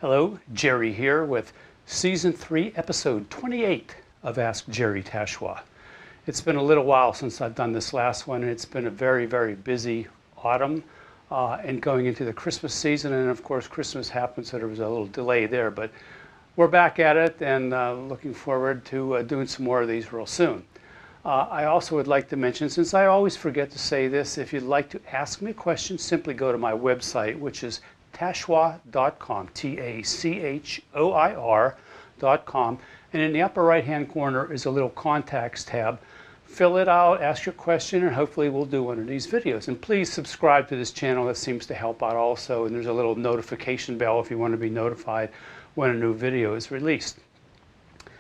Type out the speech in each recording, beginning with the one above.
Hello, Jerry here with Season 3, Episode 28 of Ask Jerry Tachoir. It's been a little while since I've done this last one, and it's been a very, very busy autumn and going into the Christmas season, and of course Christmas happened, so there was a little delay there, but we're back at it and looking forward to doing some more of these real soon. I also would like to mention, since I always forget to say this, if you'd like to ask me a question, simply go to my website, which is tachoir.com, Tachoir.com, and in the upper right hand corner is a little contacts tab. Fill it out, ask your question, and hopefully we'll do one of these videos. And please subscribe to this channel, that seems to help out also, and there's a little notification bell if you want to be notified when a new video is released.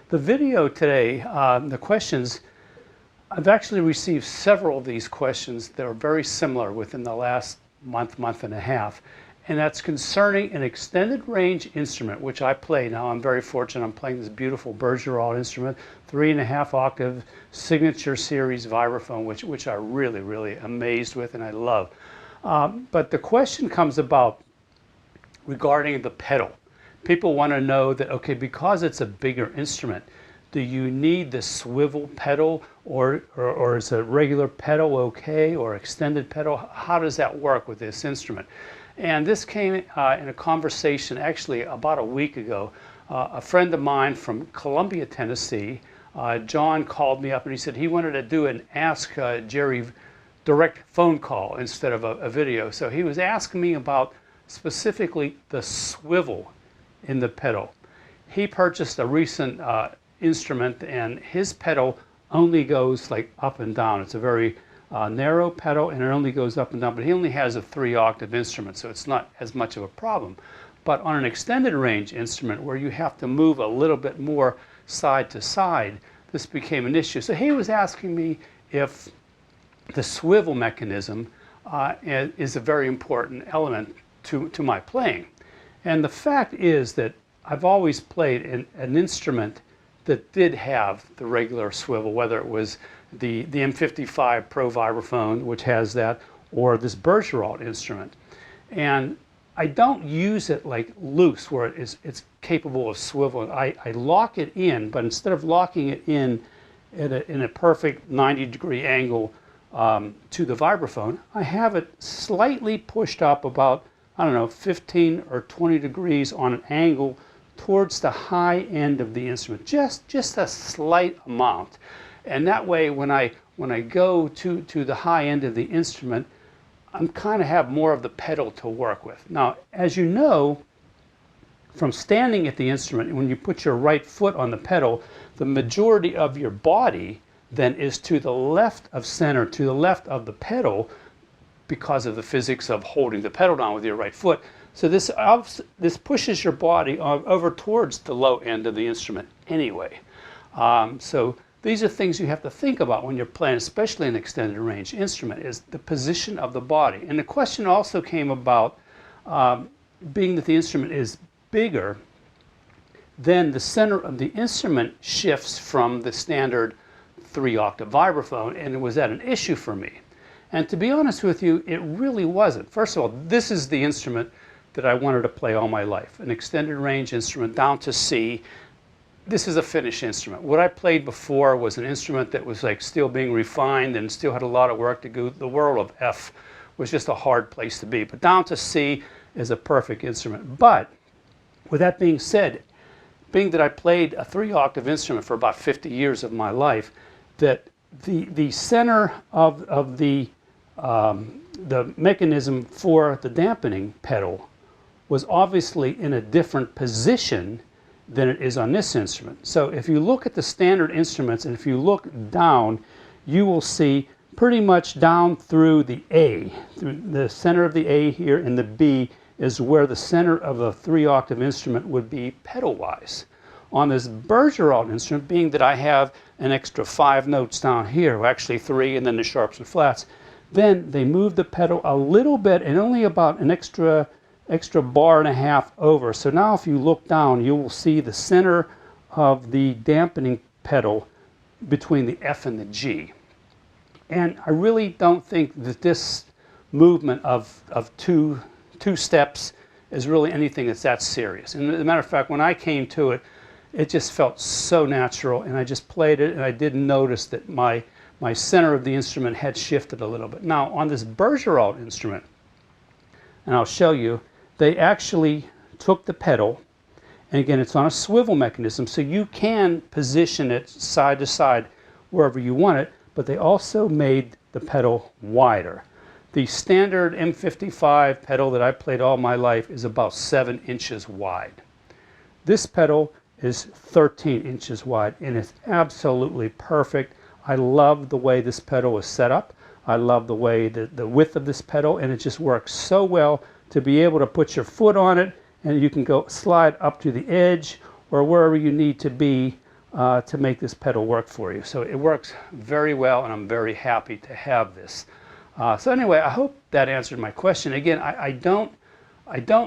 The video today, the questions, I've actually received several of these questions that are very similar within the last month and a half. And that's concerning an extended range instrument, which I play. Now I'm very fortunate, I'm playing this beautiful Bergerod instrument, 3.5 octave signature series vibraphone, which I really amazed with and I love. But the question comes about regarding the pedal. People want to know that, okay, because it's a bigger instrument, do you need the swivel pedal or is a regular pedal okay, or extended pedal? How does that work with this instrument? And this came in a conversation actually about a week ago. A friend of mine from Columbia, Tennessee, John, called me up and he said he wanted to do an Ask Jerry direct phone call instead of a video. So he was asking me about specifically the swivel in the pedal. He purchased a recent instrument and his pedal only goes like up and down. It's a very narrow pedal and it only goes up and down, but he only has a 3-octave instrument, so it's not as much of a problem. But on an extended range instrument where you have to move a little bit more side to side, this became an issue. So he was asking me if the swivel mechanism is a very important element to my playing. And the fact is that I've always played an instrument that did have the regular swivel, whether it was the M55 Pro Vibraphone, which has that, or this Bergerod instrument. And I don't use it like loose, where it's capable of swiveling. I lock it in, but instead of locking it in a perfect 90-degree angle to the vibraphone, I have it slightly pushed up about, I don't know, 15 or 20 degrees on an angle towards the high end of the instrument, just a slight amount. And that way, when I go to the high end of the instrument, I'm kind of have more of the pedal to work with. Now, as you know, from standing at the instrument, when you put your right foot on the pedal, the majority of your body then is to the left of center, to the left of the pedal, because of the physics of holding the pedal down with your right foot. So this pushes your body over towards the low end of the instrument anyway. So these are things you have to think about when you're playing, especially an extended range instrument, is the position of the body. And the question also came about, being that the instrument is bigger, then the center of the instrument shifts from the standard 3-octave vibraphone, and was that an issue for me? And to be honest with you, it really wasn't. First of all, this is the instrument that I wanted to play all my life, an extended range instrument down to C. This is a finished instrument. What I played before was an instrument that was like still being refined and still had a lot of work to do. The world of F was just a hard place to be. But down to C is a perfect instrument. But with that being said, being that I played a 3-octave instrument for about 50 years of my life, that the center of the mechanism for the dampening pedal was obviously in a different position than it is on this instrument. So if you look at the standard instruments and if you look down, you will see pretty much down through the A, through the center of the A here and the B is where the center of a 3-octave instrument would be pedal-wise. On this Bergeron instrument, being that I have an extra 5 notes down here, well, actually 3 and then the sharps and flats, then they move the pedal a little bit and only about an extra bar and a half over. So now if you look down, you will see the center of the dampening pedal between the F and the G. And I really don't think that this movement of two steps is really anything that's that serious. And as a matter of fact, when I came to it, it just felt so natural, and I just played it, and I didn't notice that my center of the instrument had shifted a little bit. Now, on this Bergeron instrument, and I'll show you, they actually took the pedal, and again, it's on a swivel mechanism, so you can position it side to side wherever you want it, but they also made the pedal wider. The standard M55 pedal that I played all my life is about 7 inches wide. This pedal is 13 inches wide, and it's absolutely perfect. I love the way this pedal is set up. I love the way the width of this pedal, and it just works so well to be able to put your foot on it, and you can go slide up to the edge or wherever you need to be to make this pedal work for you. So it works very well, and I'm very happy to have this. So anyway, I hope that answered my question. Again, I don't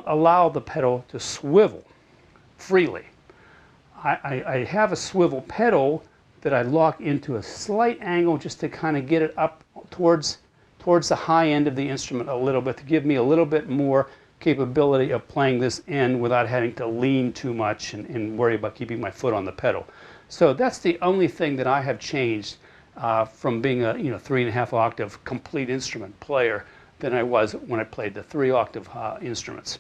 allow the pedal to swivel freely. I have a swivel pedal that I lock into a slight angle just to kind of get it up towards the high end of the instrument a little bit, to give me a little bit more capability of playing this end without having to lean too much and worry about keeping my foot on the pedal. So that's the only thing that I have changed from being a 3.5 octave complete instrument player than I was when I played the 3-octave instruments.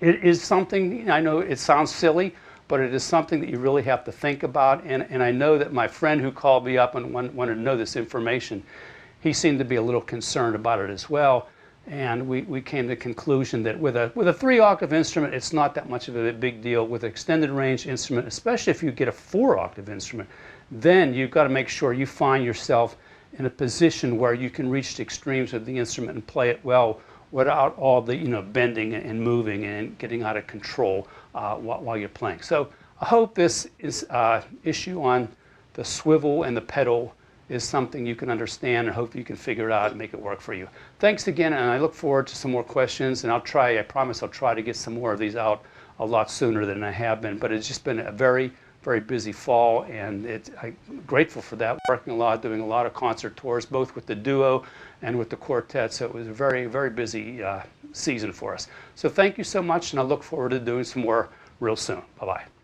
It is something, I know it sounds silly, but it is something that you really have to think about. And I know that my friend who called me up and wanted to know this information, he seemed to be a little concerned about it as well. And we came to the conclusion that with a 3-octave instrument, it's not that much of a big deal. With an extended range instrument, especially if you get a 4-octave instrument, then you've got to make sure you find yourself in a position where you can reach the extremes of the instrument and play it well without all the bending and moving and getting out of control while you're playing. So I hope this issue on the swivel and the pedal is something you can understand, and hope you can figure it out and make it work for you. Thanks again, and I look forward to some more questions, and I promise I'll try to get some more of these out a lot sooner than I have been, but it's just been a very, very busy fall, and I'm grateful for that, working a lot, doing a lot of concert tours, both with the duo and with the quartet, so it was a very, very busy season for us. So thank you so much, and I look forward to doing some more real soon. Bye-bye.